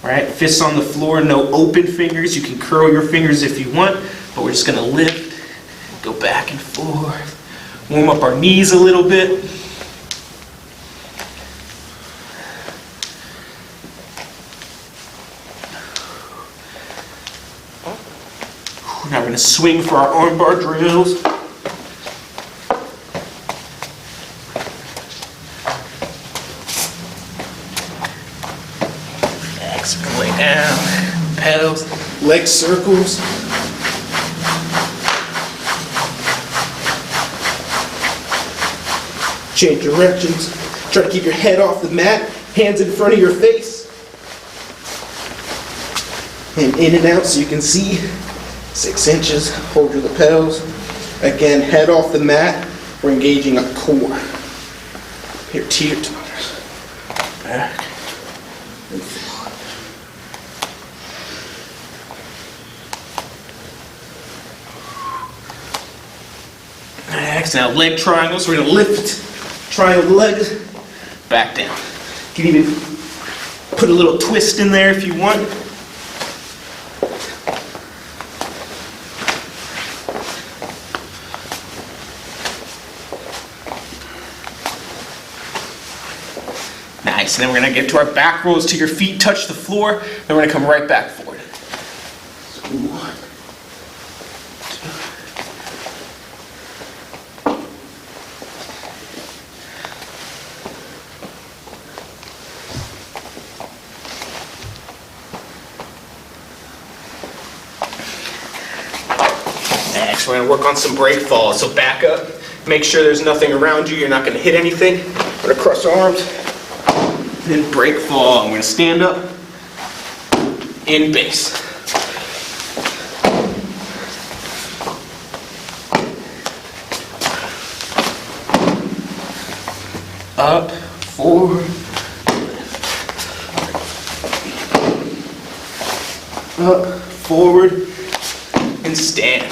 Alright, fists on the floor, no open fingers. You can curl your fingers if you want, but we're just going to lift, go back and forth, warm up our knees a little bit. Now we're going to swing for our armbar drills. Next, lay down, pedals, leg circles. Change directions. Try to keep your head off the mat, hands in front of your face. And in and out so you can see. 6 inches, hold your lapels. Again, head off the mat. We're engaging our core. Here, tear toes. Back and forward. Next, now leg triangles. We're going to lift triangle legs back down. You can even put a little twist in there if you want. Nice, and then we're going to get to our back rolls till your feet touch the floor. Then we're going to come right back forward. So 1, 2. Next, we're going to work on some break falls. So back up, make sure there's nothing around you. You're not going to hit anything. We're going to cross our arms. Then break fall. I'm going to stand up in base. Up, forward, up, forward, and stand.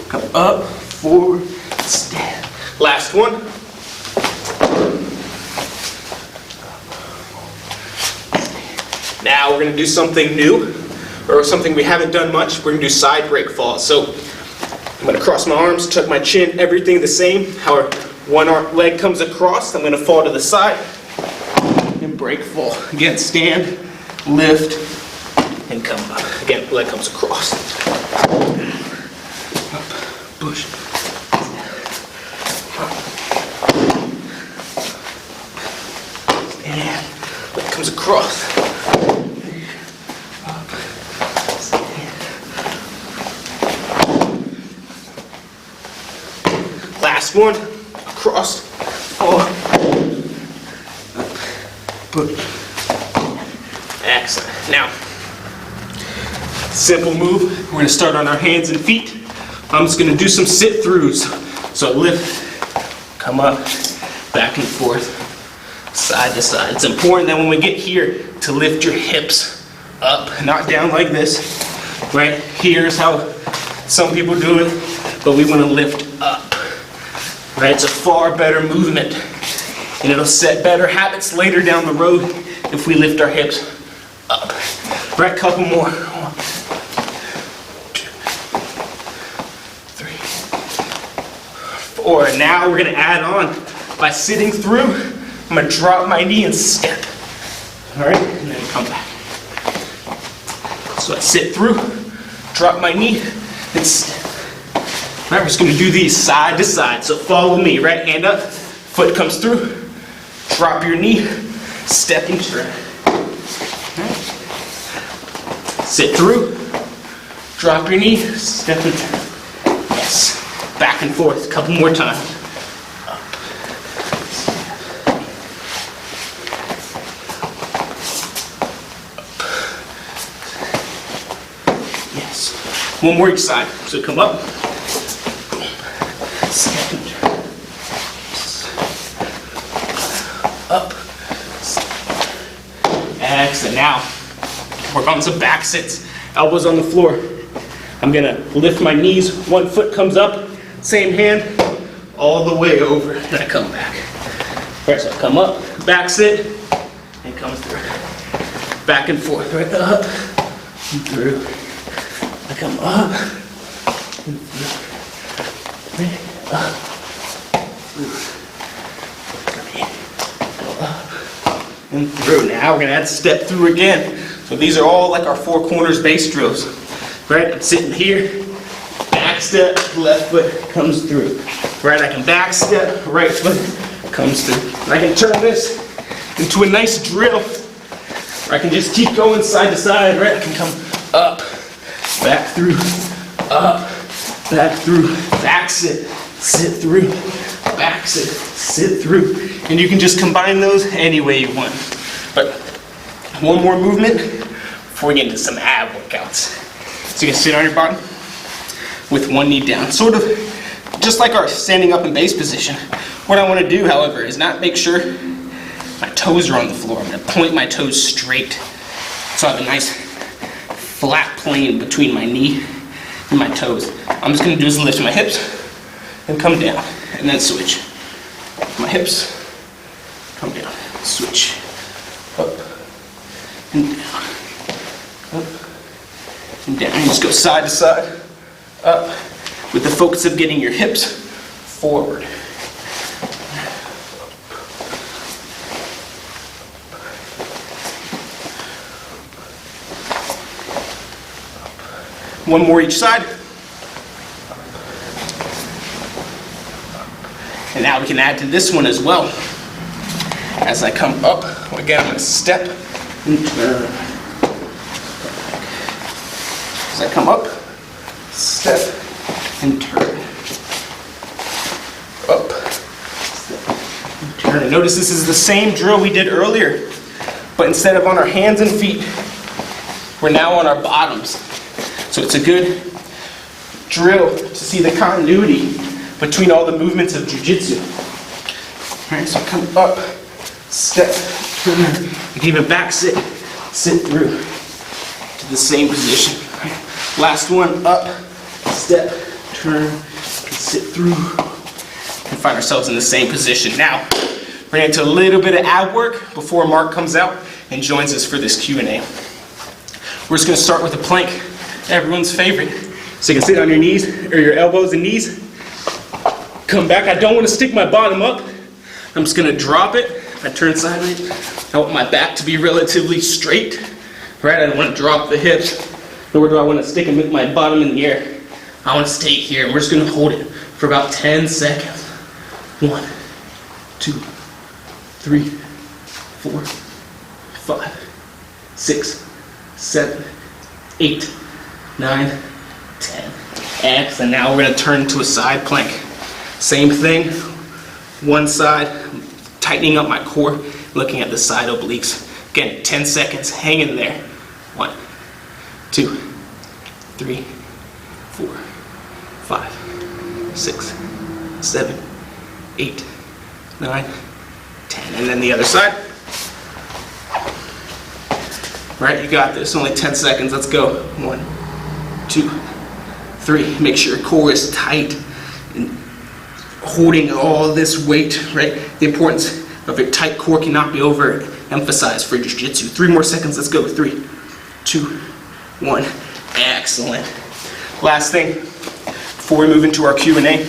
Come up, forward, stand. Last one. Now we're going to do something new, or something we haven't done much. We're going to do side break falls. So I'm going to cross my arms, tuck my chin, everything the same. How one leg comes across, I'm going to fall to the side and break fall. Again, stand, lift, and come up. Again, leg comes across. Up, push. And leg comes across. Last one, across, forward, up, push. Excellent. Now, simple move. We're going to start on our hands and feet. I'm just going to do some sit-throughs. So lift, come up, back and forth, side to side. It's important that when we get here to lift your hips up, not down like this. Right? Here's how some people do it, but we want to lift up. Right? It's a far better movement, and it'll set better habits later down the road if we lift our hips up. Right? Couple more. 1, 2, 3, 4. And now we're going to add on by sitting through. I'm going to drop my knee and step. All right? And then come back. So I sit through, drop my knee, and step. All right, we're just going to do these side to side. So follow me. Right hand up, foot comes through, drop your knee, step and turn. Right. Sit through, drop your knee, step and turn. Yes. Back and forth. A couple more times. Up. Yes. One more each side. So come up. Step and turn. Up. Excellent. Now, work on some back sits. Elbows on the floor. I'm going to lift my knees. One foot comes up. Same hand. All the way over. Then I come back. All right, so I come up. Back sit. And and come through. Back and forth, right, up and through. I come up and through. Right, up, through. Go up and through. Now we're gonna add step through again. So these are all like our 4 corners base drills. Right, I'm sitting here, back step, left foot comes through. Right, I can back step, right foot comes through. And I can turn this into a nice drill. Or I can just keep going side to side, right? I can come up, back through, up, back through, back sit through, back sit through. And you can just combine those any way you want. But one more movement before we get into some ab workouts. So you can sit on your bottom with one knee down, sort of just like our standing up in base position. What I want to do, however, is not make sure my toes are on the floor. I'm going to point my toes straight. So I have a nice flat plane between my knee and my toes. I'm just going to do is lift my hips and come down, and then switch. My hips, come down, switch. Up and down. Up and down. And just go side to side, up, with the focus of getting your hips forward. One more each side. And now we can add to this one as well. As I come up, again, I'm going to step and turn. As I come up, step and turn. Up, step and turn. And notice this is the same drill we did earlier, but instead of on our hands and feet, we're now on our bottoms. So it's a good drill to see the continuity between all the movements of Jiu Jitsu. Alright, so come up, step, turn. You can even back sit through to the same position. Right. Last one, up, step, turn, sit through, and find ourselves in the same position. Now, we're going to get into a little bit of ab work before Mark comes out and joins us for this Q&A. We're just going to start with a plank, everyone's favorite. So you can sit on your knees, or your elbows and knees. Come back. I don't want to stick my bottom up. I'm just going to drop it. I turn sideways. I want my back to be relatively straight. Right? I don't want to drop the hips, nor do I want to stick my bottom in the air. I want to stay here, and we're just going to hold it for about 10 seconds. 1, 2, 3, 4, 5, 6, 7, 8, 9, 10. Excellent. Now we're going to turn to a side plank. Same thing. One side, tightening up my core, looking at the side obliques. Again, 10 seconds. Hang in there. 1, 2, 3, 4, 5, 6, 7, 8, 9, 10. And then the other side. Right, you got this. Only 10 seconds. Let's go. 1, 2, 3. Make sure your core is tight and holding all this weight, right? The importance of a tight core cannot be overemphasized for Jiu Jitsu. 3 more seconds. Let's go. 3, 2, 1. Excellent. Last thing before we move into our Q&A.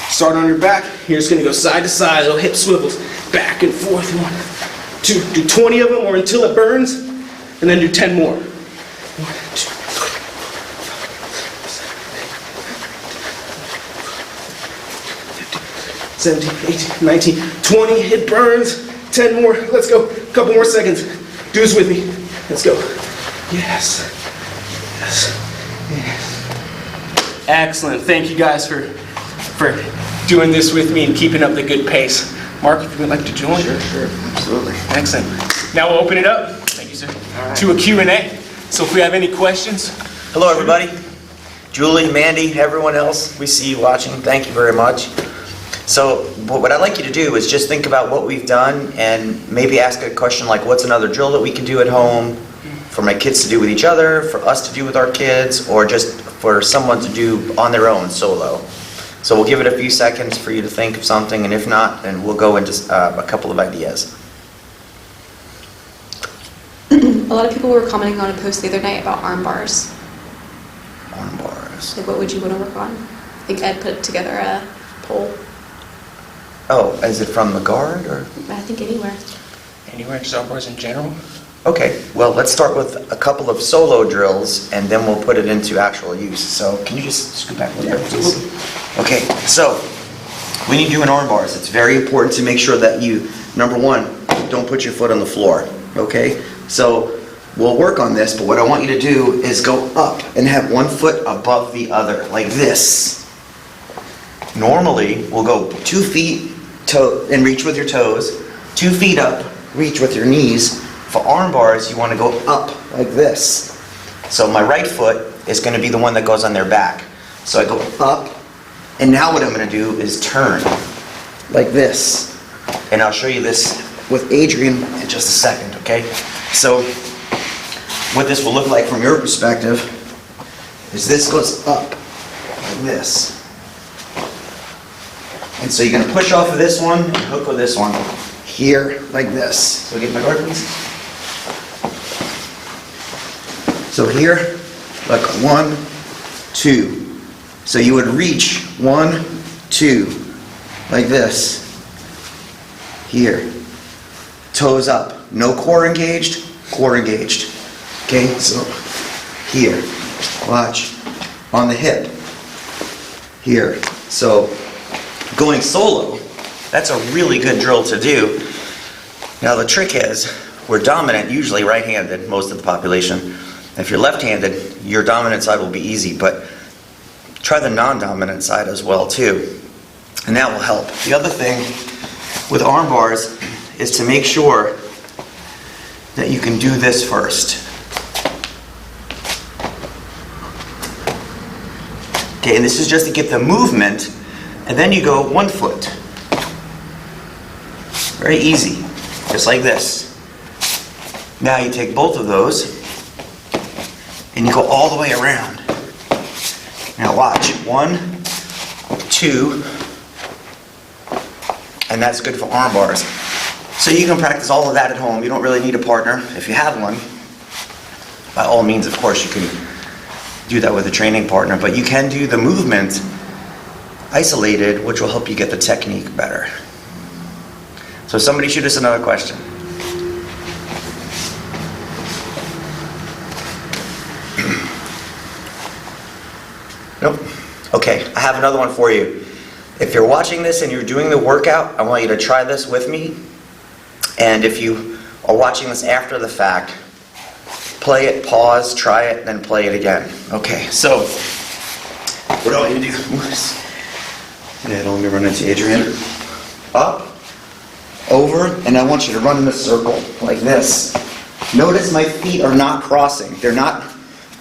Start on your back. You're just going to go side to side, little hip swivels, back and forth. 1, 2. Do 20 of them or until it burns, and then do 10 more. 1, 2, 17, 18, 19, 20. It burns. 10 more. Let's go. A couple more seconds. Do this with me. Let's go. Yes. Yes. Yes. Excellent. Thank you guys for doing this with me and keeping up the good pace. Mark, if you would like to join. Sure. Absolutely. Excellent. Now we'll open it up. Thank you, sir. Right. To a Q&A. So if we have any questions. Hello, everybody. Julie, Mandy, everyone else, we see you watching. Thank you very much. So what I'd like you to do is just think about what we've done and maybe ask a question like, what's another drill that we can do at home for my kids to do with each other, for us to do with our kids, or just for someone to do on their own, solo. So we'll give it a few seconds for you to think of something, and if not, then we'll go into a couple of ideas. A lot of people were commenting on a post the other night about arm bars. Arm bars. Like, what would you want to work on? I think Ed put together a poll. Oh, is it from the guard or? I think anywhere. Anywhere, just arm bars in general? Okay, well, let's start with a couple of solo drills and then we'll put it into actual use. So can you just scoot back a little bit, please? Okay, so when you do an arm bars, it's very important to make sure that you, number one, don't put your foot on the floor, okay? So we'll work on this, but what I want you to do is go up and have one foot above the other, like this. Normally, we'll go 2 feet and reach with your toes, 2 feet up, reach with your knees. For arm bars, you want to go up like this. So my right foot is going to be the one that goes on their back. So I go up, and now what I'm going to do is turn like this. And I'll show you this with Adrian in just a second, okay? So what this will look like from your perspective is this goes up like this. And so you're going to push off of this one and hook with this one here like this. So get my guard, please. So here, like 1, 2. So you would reach 1, 2, like this. Here. Toes up. No core engaged, core engaged. Okay, so here. Watch. On the hip. Here. So going solo, that's a really good drill to do. Now the trick is, we're dominant, usually right-handed, most of the population. If you're left-handed, your dominant side will be easy, but try the non-dominant side as well too, and that will help. The other thing with arm bars is to make sure that you can do this first. Okay, and this is just to get the movement, and then you go 1 foot. Very easy, just like this. Now you take both of those, and you go all the way around. Now watch, 1, 2, and that's good for arm bars. So you can practice all of that at home. You don't really need a partner. If you have one, by all means, of course, you can do that with a training partner, but you can do the movement isolated, which will help you get the technique better. So somebody shoot us another question. Nope. Okay, I have another one for you. If you're watching this and you're doing the workout, I want you to try this with me. And if you are watching this after the fact, play it, pause, try it, then play it again. Okay, so what I want you to do is, don't let me run into Adrian. Up, over, and I want you to run in a circle like this. Notice my feet are not crossing. They're not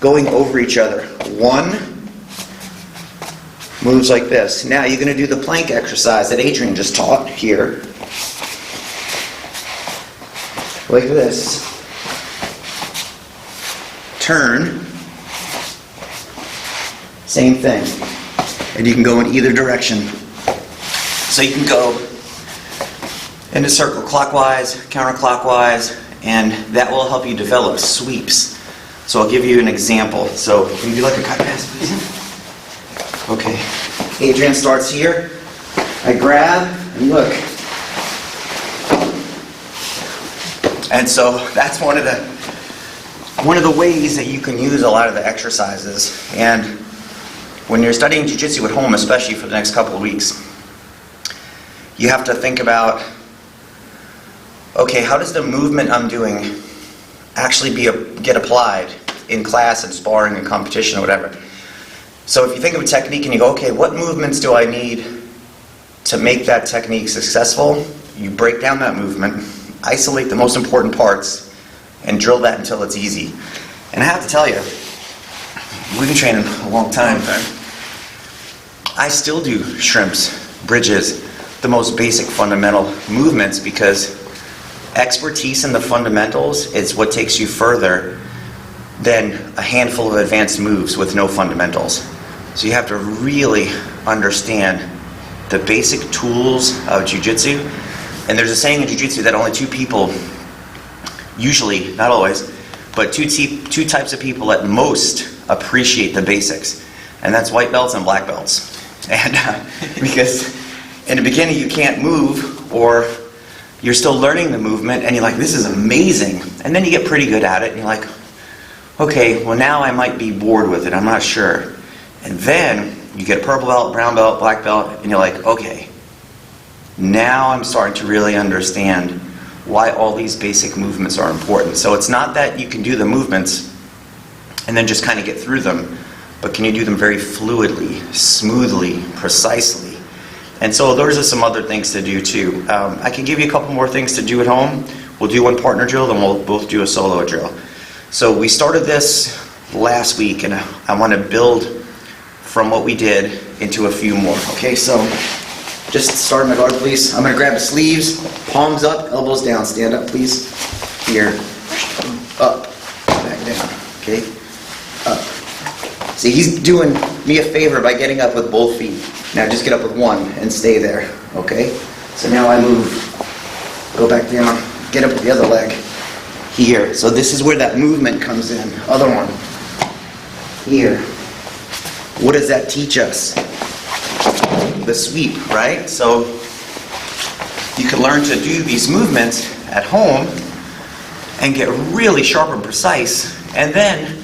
going over each other. 1 moves like this. Now you're going to do the plank exercise that Adrian just taught here. Like this. Turn. Same thing. And you can go in either direction. So you can go in a circle clockwise, counterclockwise, and that will help you develop sweeps. So I'll give you an example. So can you do like a cut pass, please? Okay, Adrian starts here. I grab and look. And so that's one of the ways that you can use a lot of the exercises. And when you're studying Jiu Jitsu at home, especially for the next couple of weeks, you have to think about, okay, how does the movement I'm doing actually get applied in class and sparring and competition or whatever? So if you think of a technique and you go, okay, what movements do I need to make that technique successful? You break down that movement, isolate the most important parts, and drill that until it's easy. And I have to tell you, we've been training a long time. I still do shrimps, bridges, the most basic fundamental movements, because expertise in the fundamentals is what takes you further than a handful of advanced moves with no fundamentals. So you have to really understand the basic tools of Jiu Jitsu. And there's a saying in Jiu Jitsu that only 2 people, usually, not always, but two types of people at most appreciate the basics, and that's white belts and black belts. And because in the beginning you can't move, or you're still learning the movement, and you're like, this is amazing. And then you get pretty good at it, and you're like, okay, well now I might be bored with it, I'm not sure. And then you get a purple belt, brown belt, black belt, and you're like, okay, now I'm starting to really understand why all these basic movements are important. So it's not that you can do the movements and then just kind of get through them, but can you do them very fluidly, smoothly, precisely? And so those are some other things to do too. I can give you a couple more things to do at home. We'll do one partner drill, then we'll both do a solo drill. So we started this last week, and I want to build from what we did into a few more. Okay, so just start my guard, please. I'm going to grab the sleeves, palms up, elbows down. Stand up, please. Here, up, back down. Okay, up. See, he's doing me a favor by getting up with both feet. Now just get up with one and stay there, okay? So now I move, go back down, get up with the other leg, here. So this is where that movement comes in. Other one, here. What does that teach us? The sweep, right? So you can learn to do these movements at home and get really sharp and precise. And then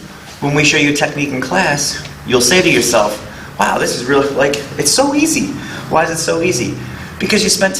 when we show you a technique in class, you'll say to yourself, wow, this is really, like, it's so easy. Why is it so easy? Because you spent